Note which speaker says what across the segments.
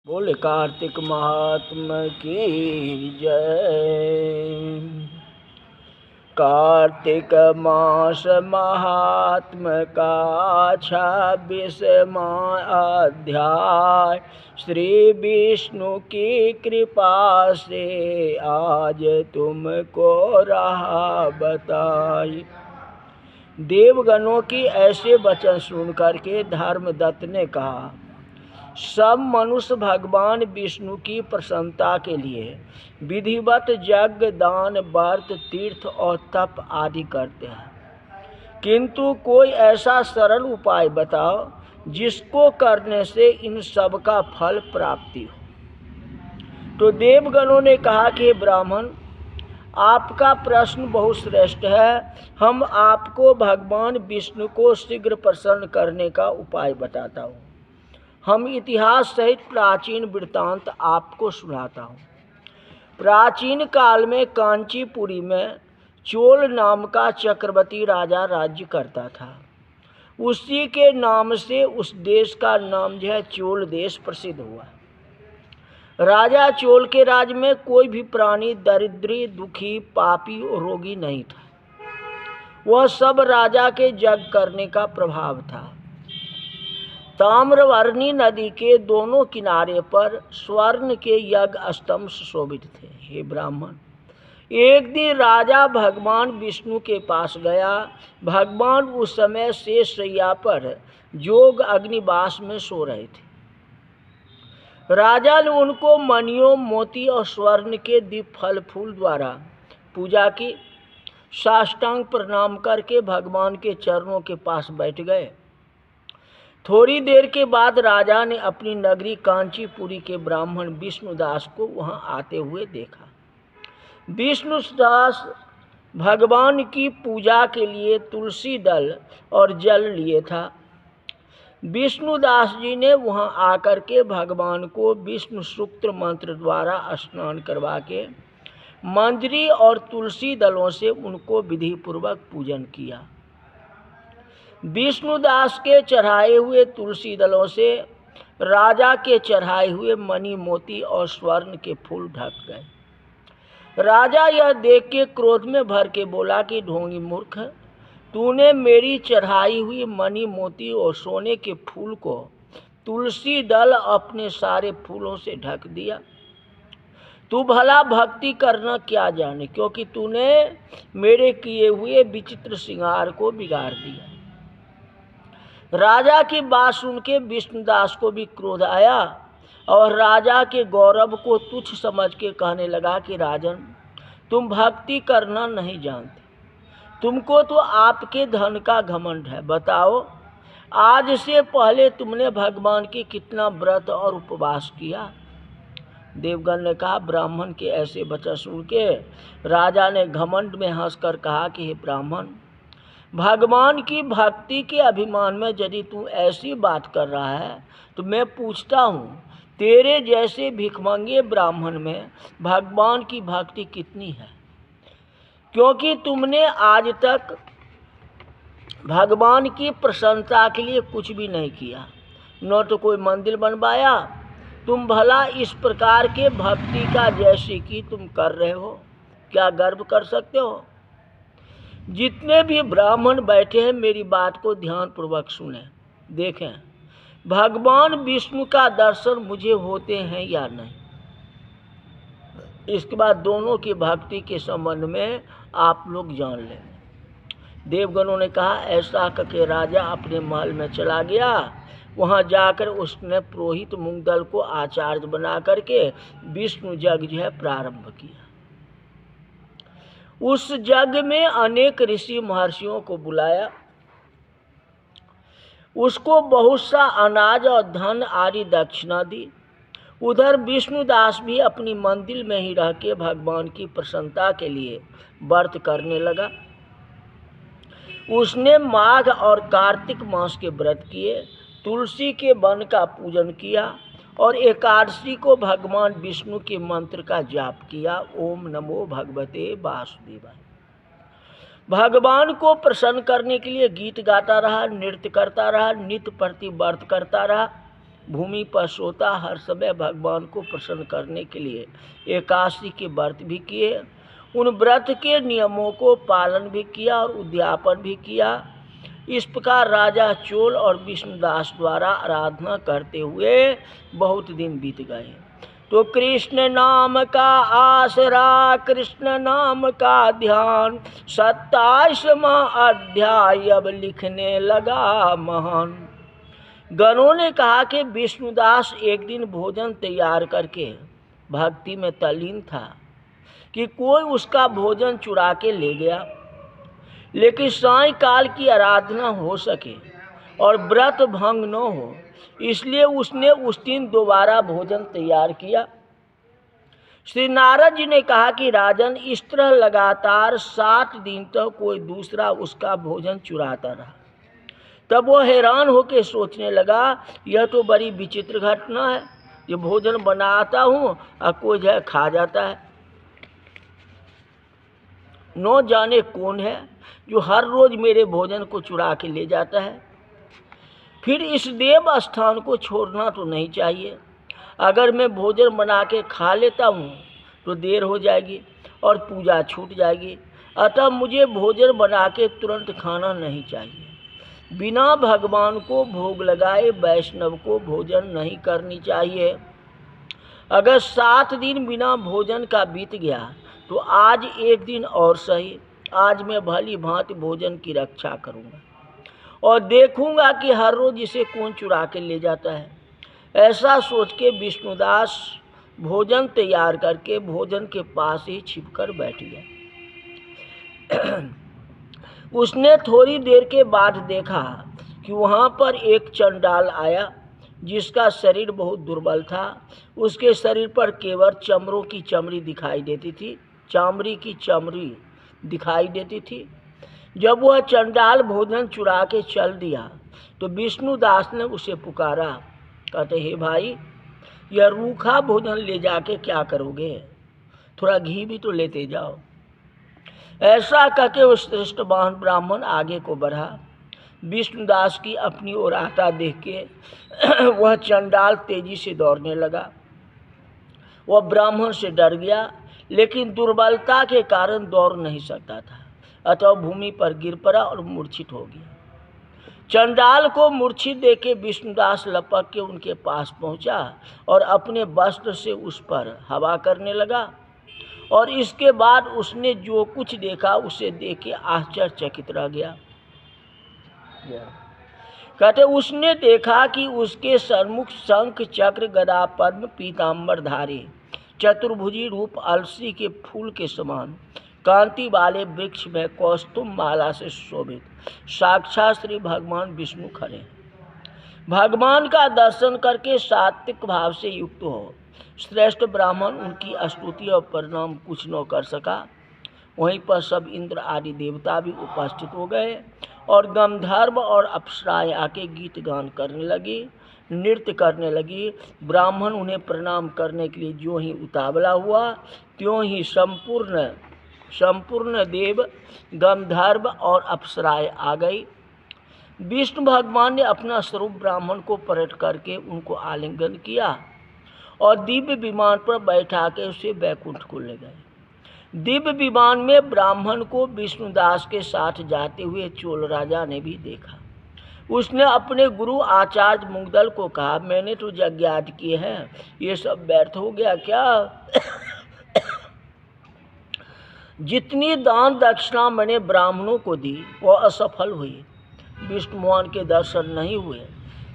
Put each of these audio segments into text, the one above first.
Speaker 1: बोले कार्तिक महात्मा की जय। कार्तिक मास महात्म का 26वां अध्याय। श्री विष्णु की कृपा से आज तुमको रहा बताई। देवगणों की ऐसे वचन सुनकर के धर्मदत्त ने कहा, सब मनुष्य भगवान विष्णु की प्रसन्नता के लिए विधिवत यज्ञ, दान, व्रत, तीर्थ और तप आदि करते हैं, किंतु कोई ऐसा सरल उपाय बताओ जिसको करने से इन सब का फल प्राप्ति हो। तो देवगणों ने कहा कि ब्राह्मण, आपका प्रश्न बहुत श्रेष्ठ है। हम आपको भगवान विष्णु को शीघ्र प्रसन्न करने का उपाय बताता हूँ। हम इतिहास सहित प्राचीन वृत्तांत आपको सुनाता हूँ। प्राचीन काल में कांचीपुरी में चोल नाम का चक्रवर्ती राजा राज्य करता था। उसी के नाम से उस देश का नाम जो है चोल देश प्रसिद्ध हुआ। राजा चोल के राज्य में कोई भी प्राणी दरिद्री, दुखी, पापी और रोगी नहीं था। वह सब राजा के यज्ञ करने का प्रभाव था। ताम्रवर्णी नदी के दोनों किनारे पर स्वर्ण के यज्ञ स्तंभ सुशोभित थे। हे ब्राह्मण, एक दिन राजा भगवान विष्णु के पास गया। भगवान उस समय शेष शैया पर योग अग्निवास में सो रहे थे। राजा ने उनको मणियों, मोती और स्वर्ण के दीप फल फूल द्वारा पूजा की। साष्टांग प्रणाम करके भगवान के चरणों के पास बैठ गए। थोड़ी देर के बाद राजा ने अपनी नगरी कांचीपुरी के ब्राह्मण विष्णुदास को वहां आते हुए देखा। विष्णुदास भगवान की पूजा के लिए तुलसी दल और जल लिए था। विष्णुदास जी ने वहां आकर के भगवान को विष्णु सूक्त मंत्र द्वारा स्नान करवा के मंजरी और तुलसी दलों से उनको विधि पूर्वक पूजन किया। विष्णुदास के चढ़ाए हुए तुलसी दलों से राजा के चढ़ाए हुए मणि, मोती और स्वर्ण के फूल ढक गए। राजा यह देख के क्रोध में भर के बोला कि ढोंगी मूर्ख, तूने मेरी चढ़ाई हुई मणि, मोती और सोने के फूल को तुलसी दल अपने सारे फूलों से ढक दिया। तू भला भक्ति करना क्या जाने, क्योंकि तूने मेरे किए हुए विचित्र श्रृंगार को बिगाड़ दिया। राजा की बात सुन के विष्णुदास को भी क्रोध आया और राजा के गौरव को तुच्छ समझ के कहने लगा कि राजन, तुम भक्ति करना नहीं जानते, तुमको तो आपके धन का घमंड है। बताओ, आज से पहले तुमने भगवान की कितना व्रत और उपवास किया? देवगण ने कहा, ब्राह्मण के ऐसे वचन सुन के राजा ने घमंड में हंसकर कहा कि हे ब्राह्मण, भगवान की भक्ति के अभिमान में यदि तू ऐसी बात कर रहा है तो मैं पूछता हूँ, तेरे जैसे भिखमंगे ब्राह्मण में भगवान की भक्ति कितनी है? क्योंकि तुमने आज तक भगवान की प्रसन्नता के लिए कुछ भी नहीं किया, न तो कोई मंदिर बनवाया। तुम भला इस प्रकार के भक्ति का जैसे कि तुम कर रहे हो, क्या गर्व कर सकते हो? जितने भी ब्राह्मण बैठे हैं मेरी बात को ध्यानपूर्वक सुने, देखें भगवान विष्णु का दर्शन मुझे होते हैं या नहीं। इसके बाद दोनों की भक्ति के संबंध में आप लोग जान लें। देवगणों ने कहा, ऐसा करके राजा अपने महल में चला गया। वहां जाकर उसने पुरोहित मुंगदल को आचार्य बना करके विष्णु यज्ञ जो है प्रारंभ किया। उस यज्ञ में अनेक ऋषि महर्षियों को बुलाया, उसको बहुत सा अनाज और धन आदि दक्षिणा दी। उधर विष्णुदास भी अपनी मंदिर में ही रह के भगवान की प्रसन्नता के लिए व्रत करने लगा। उसने माघ और कार्तिक मास के व्रत किए, तुलसी के वन का पूजन किया और एकादशी को भगवान विष्णु के मंत्र का जाप किया, ओम नमो भगवते वासुदेवाय। भगवान को प्रसन्न करने के लिए गीत गाता रहा, नृत्य करता रहा, नित्य प्रति व्रत करता रहा। भूमि पर सोता, हर समय भगवान को प्रसन्न करने के लिए एकादशी के व्रत भी किए। उन व्रत के नियमों को पालन भी किया और उद्यापन भी किया। इस प्रकार राजा चोल और विष्णुदास द्वारा आराधना करते हुए बहुत दिन बीत गए। तो कृष्ण नाम का आसरा, कृष्ण नाम का ध्यान, 27वां अध्याय अब लिखने लगा महान। गणों ने कहा कि विष्णुदास एक दिन भोजन तैयार करके भक्ति में तल्लीन था कि कोई उसका भोजन चुरा के ले गया, लेकिन सायंकाल की आराधना हो सके और व्रत भंग न हो, इसलिए उसने उस दिन दोबारा भोजन तैयार किया। श्री नारद जी ने कहा कि राजन, इस तरह लगातार 7 दिन तक कोई दूसरा उसका भोजन चुराता रहा। तब वो हैरान होकर सोचने लगा, यह तो बड़ी विचित्र घटना है। ये भोजन बनाता हूँ और कोई जो खा जाता है। न जाने कौन है जो हर रोज मेरे भोजन को चुरा के ले जाता है। फिर इस देव स्थान को छोड़ना तो नहीं चाहिए। अगर मैं भोजन बना के खा लेता हूँ तो देर हो जाएगी और पूजा छूट जाएगी। अतः मुझे भोजन बना के तुरंत खाना नहीं चाहिए। बिना भगवान को भोग लगाए वैष्णव को भोजन नहीं करनी चाहिए। अगर 7 दिन बिना भोजन का बीत गया तो आज एक दिन और सही, आज मैं भली भांति भोजन की रक्षा करूँगा और देखूंगा कि हर रोज इसे कौन चुरा के ले जाता है। ऐसा सोच के विष्णुदास भोजन तैयार करके भोजन के पास ही छिपकर बैठ गया। उसने थोड़ी देर के बाद देखा कि वहाँ पर एक चंडाल आया जिसका शरीर बहुत दुर्बल था। उसके शरीर पर केवल चमड़ों की चमड़ी दिखाई देती थी, चामड़ी की चमड़ी दिखाई देती थी। जब वह चंडाल भोजन चुरा के चल दिया तो विष्णुदास ने उसे पुकारा। कहते, हे भाई, यह रूखा भोजन ले जाके क्या करोगे? थोड़ा घी भी तो लेते जाओ। ऐसा कहके उस श्रेष्ठवान ब्राह्मण आगे को बढ़ा। विष्णुदास की अपनी ओर आता देख के वह चंडाल तेजी से दौड़ने लगा। वह ब्राह्मण से डर गया, लेकिन दुर्बलता के कारण दौड़ नहीं सकता था, अतः भूमि पर गिर पड़ा और मूर्छित हो गया। चंडाल को मूर्छित देखे विष्णुदास लपक के उनके पास पहुंचा और अपने वस्त्र से उस पर हवा करने लगा। और इसके बाद उसने जो कुछ देखा उसे देख के आश्चर्यचकित रह गया। कहते, उसने देखा कि उसके सन्मुख शंख चक्र गदा पद्म पीताम्बर धारी चतुर्भुजी रूप अलसी के फूल के समान कांति वाले वृक्ष में कौस्तुभ माला से शोभित साक्षात श्री भगवान विष्णु खड़े हैं। भगवान का दर्शन करके सात्विक भाव से युक्त हो श्रेष्ठ ब्राह्मण उनकी स्तुति और प्रणाम कुछ न कर सका। वहीं पर सब इंद्र आदि देवता भी उपस्थित हो गए और गंधर्व और अप्सराएं आके गीत गान करने लगी, नृत्य करने लगी। ब्राह्मण उन्हें प्रणाम करने के लिए जो ही उतावला हुआ, त्यों ही संपूर्ण देव, गंधर्व और अप्सराएं आ गई। विष्णु भगवान ने अपना स्वरूप ब्राह्मण को प्रकट करके उनको आलिंगन किया और दिव्य विमान पर बैठा के उसे वैकुंठ को ले गए। दिव्य विमान में ब्राह्मण को विष्णुदास के साथ जाते हुए चोल राजा ने भी देखा। उसने अपने गुरु आचार्य मुग्दल को कहा, मैंने तो यज्ञ आदि किए हैं, ये सब व्यर्थ हो गया क्या? जितनी दान दक्षिणा मैंने ब्राह्मणों को दी वह असफल हुई, विष्णु भगवान के दर्शन नहीं हुए।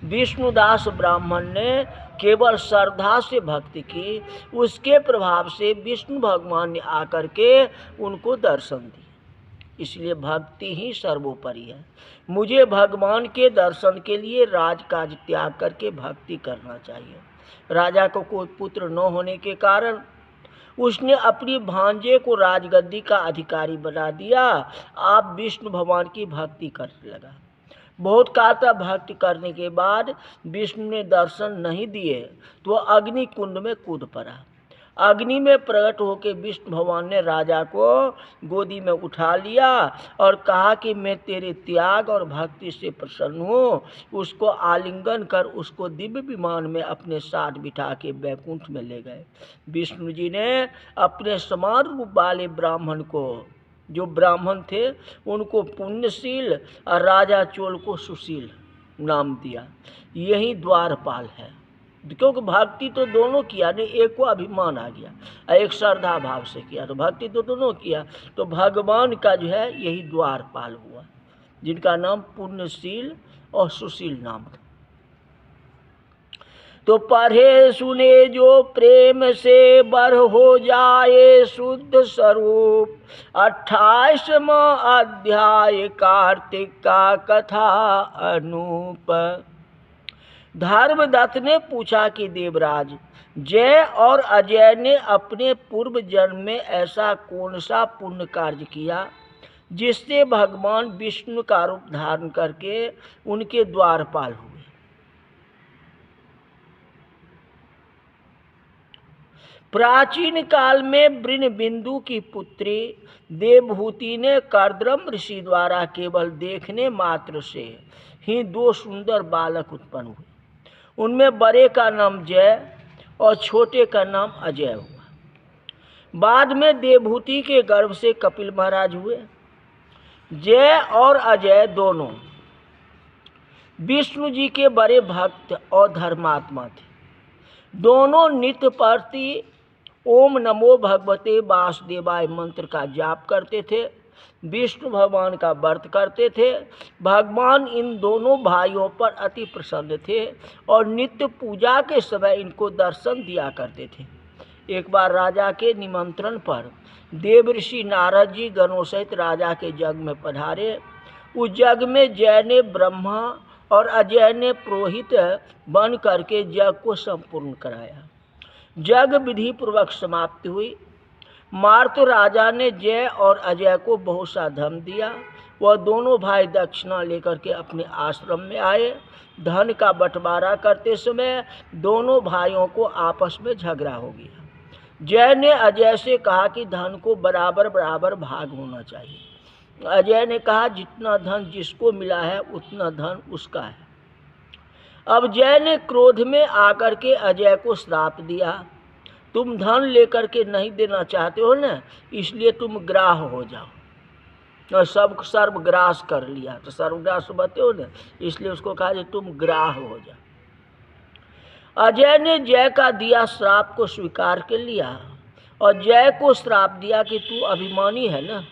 Speaker 1: विष्णुदास ब्राह्मण ने केवल श्रद्धा से भक्ति की, उसके प्रभाव से विष्णु भगवान ने आकर के उनको दर्शन दिए। इसलिए भक्ति ही सर्वोपरि है। मुझे भगवान के दर्शन के लिए राजकाज त्याग करके भक्ति करना चाहिए। राजा को कोई पुत्र न होने के कारण उसने अपनी भांजे को राजगद्दी का अधिकारी बना दिया। आप विष्णु भगवान की भक्ति करने लगा। बहुत काल तक भक्ति करने के बाद विष्णु ने दर्शन नहीं दिए तो अग्नि कुंड में कूद पड़ा। अग्नि में प्रकट होकर विष्णु भगवान ने राजा को गोदी में उठा लिया और कहा कि मैं तेरे त्याग और भक्ति से प्रसन्न हूँ। उसको आलिंगन कर उसको दिव्य विमान में अपने साथ बिठा के बैकुंठ में ले गए। विष्णु जी ने अपने समान रूप वाले ब्राह्मण को, जो ब्राह्मण थे, उनको पुण्यशील और राजा चोल को सुशील नाम दिया। यही द्वारपाल है, क्योंकि भक्ति तो दोनों किया नहीं, एक को अभिमान आ गया, एक श्रद्धा भाव से किया, तो भक्ति तो दोनों किया। तो भगवान का जो है यही द्वारपाल हुआ, जिनका नाम पुण्यशील और सुशील नाम था। तो पढ़े सुने जो प्रेम से बर हो जाए शुद्ध स्वरूप, 28वां अध्याय कार्तिक का कथा अनूप। धर्मदत्त ने पूछा कि देवराज, जय और अजय ने अपने पूर्व जन्म में ऐसा कौन सा पुण्य कार्य किया जिससे भगवान विष्णु का रूप धारण करके उनके द्वारपाल हुए? प्राचीन काल में वृण बिंदु की पुत्री देवहूति ने कर्दम ऋषि द्वारा केवल देखने मात्र से ही 2 सुंदर बालक उत्पन्न हुए। उनमें बड़े का नाम जय और छोटे का नाम अजय हुआ। बाद में देवहूति के गर्भ से कपिल महाराज हुए। जय और अजय दोनों विष्णु जी के बड़े भक्त और धर्मात्मा थे। दोनों नित्य प्रति ओम नमो भगवते वासुदेवाय मंत्र का जाप करते थे, विष्णु भगवान का व्रत करते थे। भगवान इन दोनों भाइयों पर अति प्रसन्न थे और नित्य पूजा के समय इनको दर्शन दिया करते थे। एक बार राजा के निमंत्रण पर देवऋषि नारद जी गणों सहित राजा के यज्ञ में पधारे। उस यज्ञ में जय ने ब्रह्मा और अजय ने पुरोहित बन करके यज्ञ को संपूर्ण कराया। यज्ञ विधि पूर्वक समाप्ति हुई। मार्त राजा ने जय और अजय को बहुत सा धन दिया। वह दोनों भाई दक्षिणा लेकर के अपने आश्रम में आए। धन का बंटवारा करते समय दोनों भाइयों को आपस में झगड़ा हो गया। जय ने अजय से कहा कि धन को बराबर बराबर भाग होना चाहिए। अजय ने कहा जितना धन जिसको मिला है उतना धन उसका है। अब जय ने क्रोध में आकर के अजय को श्राप दिया, तुम धन लेकर के नहीं देना चाहते हो ना, इसलिए तुम ग्राह हो जाओ। और सब सर्वग्रास कर लिया, तो सर्वग्रास बते हो ना, इसलिए उसको कहा कि तुम ग्राह हो जाओ। अजय ने जय का दिया श्राप को स्वीकार कर लिया और जय को श्राप दिया कि तू अभिमानी है ना,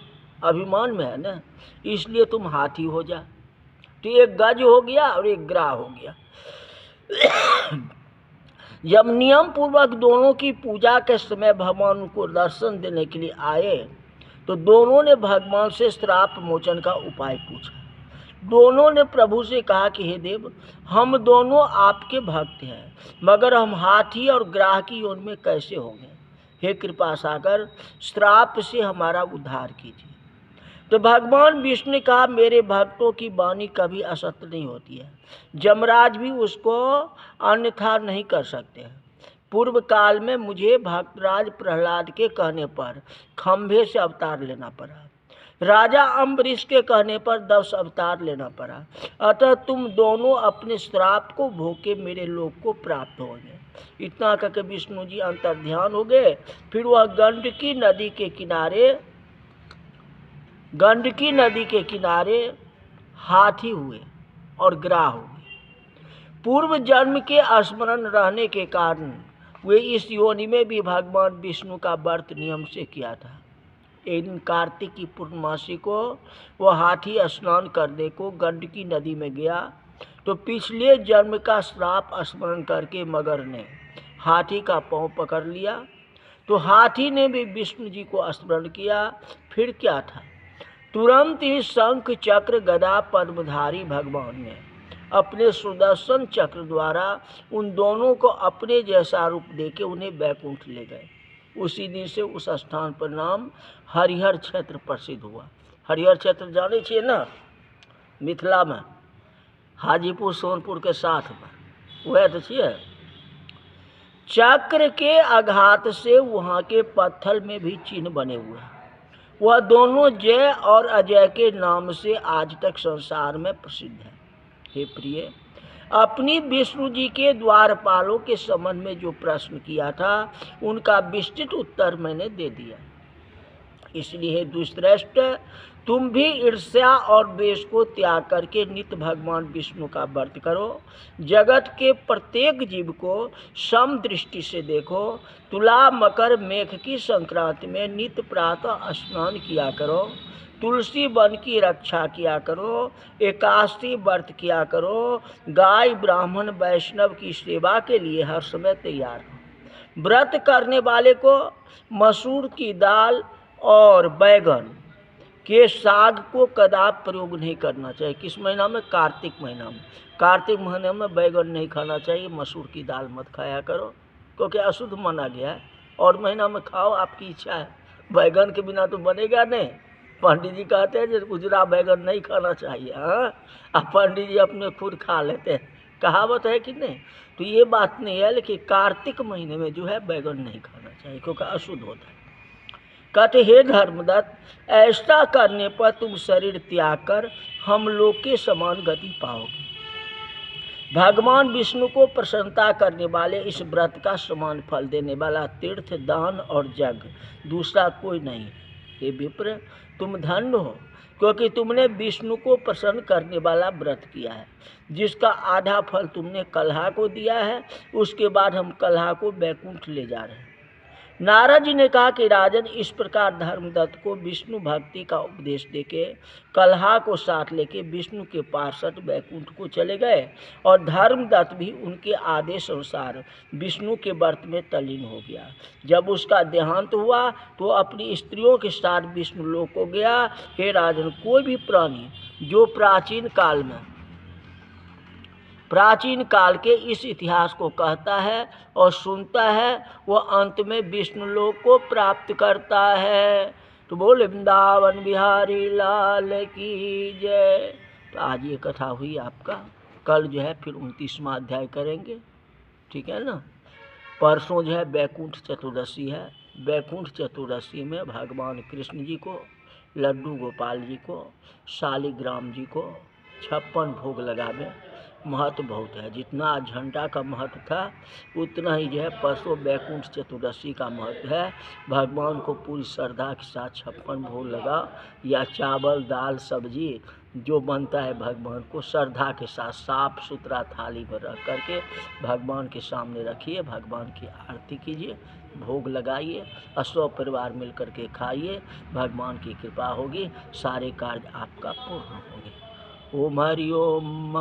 Speaker 1: अभिमान में है ना, इसलिए तुम हाथी हो जा। तो एक गज हो गया और एक ग्राह हो गया। जब नियम पूर्वक दोनों की पूजा के समय भगवान को दर्शन देने के लिए आए तो दोनों ने भगवान से श्राप मोचन का उपाय पूछा। दोनों ने प्रभु से कहा कि हे देव, हम दोनों आपके भक्त हैं, मगर हम हाथी और ग्राह की योनि में कैसे होंगे? हे कृपा सागर, श्राप से हमारा उद्धार कीजिए। तो भगवान विष्णु ने कहा, मेरे भक्तों की वाणी कभी असत्य नहीं होती है, जमराज भी उसको अन्यथा नहीं कर सकते हैं। पूर्व काल में मुझे भक्तराज प्रहलाद के कहने पर खंभे से अवतार लेना पड़ा, राजा अम्बरीश के कहने पर 10 अवतार लेना पड़ा। अतः तुम दोनों अपने श्राप को भोगे मेरे लोक को प्राप्त होंगे। इतना करके विष्णु जी अंतर्ध्यान हो गए। फिर वह गंडकी नदी के किनारे हाथी हुए और ग्राह हुए। पूर्व जन्म के स्मरण रहने के कारण वे इस योनि में भी भगवान विष्णु का व्रत नियम से किया था। एक दिन कार्तिक की पूर्णमासी को वह हाथी स्नान करने को गंडकी नदी में गया तो पिछले जन्म का श्राप स्मरण करके मगर ने हाथी का पांव पकड़ लिया। तो हाथी ने भी विष्णु जी को स्मरण किया। फिर क्या था, तुरंत ही शंख चक्र गदा पद्मधारी भगवान ने अपने सुदर्शन चक्र द्वारा उन दोनों को अपने जैसा रूप देके उन्हें वैकुंठ ले गए। उसी दिन से उस स्थान पर नाम हरिहर क्षेत्र प्रसिद्ध हुआ। हरिहर क्षेत्र जाने छिए ना, मिथिला में हाजीपुर सोनपुर के साथ में, वह तो छिए। चक्र के आघात से वहाँ के पत्थर में भी चिन्ह बने हुए हैं। वह दोनों जय और अजय के नाम से आज तक संसार में प्रसिद्ध है। हे प्रिय, अपनी विष्णु जी के द्वारपालों के संबंध में जो प्रश्न किया था उनका विस्तृत उत्तर मैंने दे दिया। इसलिए हे दुष्श्रेष्ठ, तुम भी ईर्ष्या और द्वेष को त्याग करके नित्य भगवान विष्णु का व्रत करो। जगत के प्रत्येक जीव को सम दृष्टि से देखो। तुला मकर मेघ की संक्रांति में नित्य प्रातः स्नान किया करो। तुलसी वन की रक्षा किया करो। एकादशी व्रत किया करो। गाय ब्राह्मण वैष्णव की सेवा के लिए हर समय तैयार हो। व्रत करने वाले को मसूर की दाल और बैगन के साग को कदाप प्रयोग नहीं करना चाहिए। किस महीना में? कार्तिक महीना में। कार्तिक महीने में बैगन नहीं खाना चाहिए, मसूर की दाल मत खाया करो, क्योंकि अशुद्ध माना गया है। और महीना में खाओ, आपकी इच्छा है। बैगन के बिना तो बनेगा नहीं। पंडित जी कहते हैं जो उजरा बैगन नहीं खाना चाहिए। हाँ, अब पंडित जी अपने खुद खा लेते हैं, कहावत है कि नहीं। तो ये बात नहीं है, लेकिन कार्तिक महीने में जो है बैगन नहीं खाना चाहिए, क्योंकि अशुद्ध होता है। कहते हे धर्मदत्त, ऐसा करने पर तुम शरीर त्याग कर हम लोग के समान गति पाओगे। भगवान विष्णु को प्रसन्नता करने वाले इस व्रत का समान फल देने वाला तीर्थ, दान और यज्ञ दूसरा कोई नहीं। हे विप्र, तुम धन्य हो, क्योंकि तुमने विष्णु को प्रसन्न करने वाला व्रत किया है, जिसका आधा फल तुमने कलहा को दिया है। उसके बाद हम कलहा को बैकुंठ ले जा रहे हैं। नारद जी ने कहा कि राजन, इस प्रकार धर्मदत्त को विष्णु भक्ति का उपदेश देके कलहा को साथ लेके विष्णु के पार्षद बैकुंठ को चले गए, और धर्मदत्त भी उनके आदेश अनुसार विष्णु के व्रत में तल्लीन हो गया। जब उसका देहांत हुआ तो अपनी स्त्रियों के साथ विष्णु लोक को गया। हे राजन, कोई भी प्राणी जो प्राचीन काल के इस इतिहास को कहता है और सुनता है, वह अंत में विष्णु लोक को प्राप्त करता है। तो बोले वृंदावन बिहारी लाल की जय। तो आज ये कथा हुई आपका। कल जो है फिर 29वां अध्याय करेंगे, ठीक है ना। परसों जो है बैकुंठ चतुर्दशी है। बैकुंठ चतुर्दशी में भगवान कृष्ण जी को, लड्डू गोपाल जी को, शालिग्राम जी को 56 भोग लगावे। महत्व बहुत है। जितना झंडा का महत्व था उतना ही जो है परसों बैकुंठ चतुर्दशी का महत्व है। भगवान को पूरी श्रद्धा के साथ 56 भोग लगा, या चावल दाल सब्जी जो बनता है भगवान को श्रद्धा के साथ साफ सुथरा थाली में रख करके भगवान के सामने रखिए। भगवान की आरती कीजिए, भोग लगाइए, अस्व परिवार मिल करके खाइए। भगवान की कृपा होगी, सारे कार्य आपका पूर्ण होंगे। ओम हरि ओम।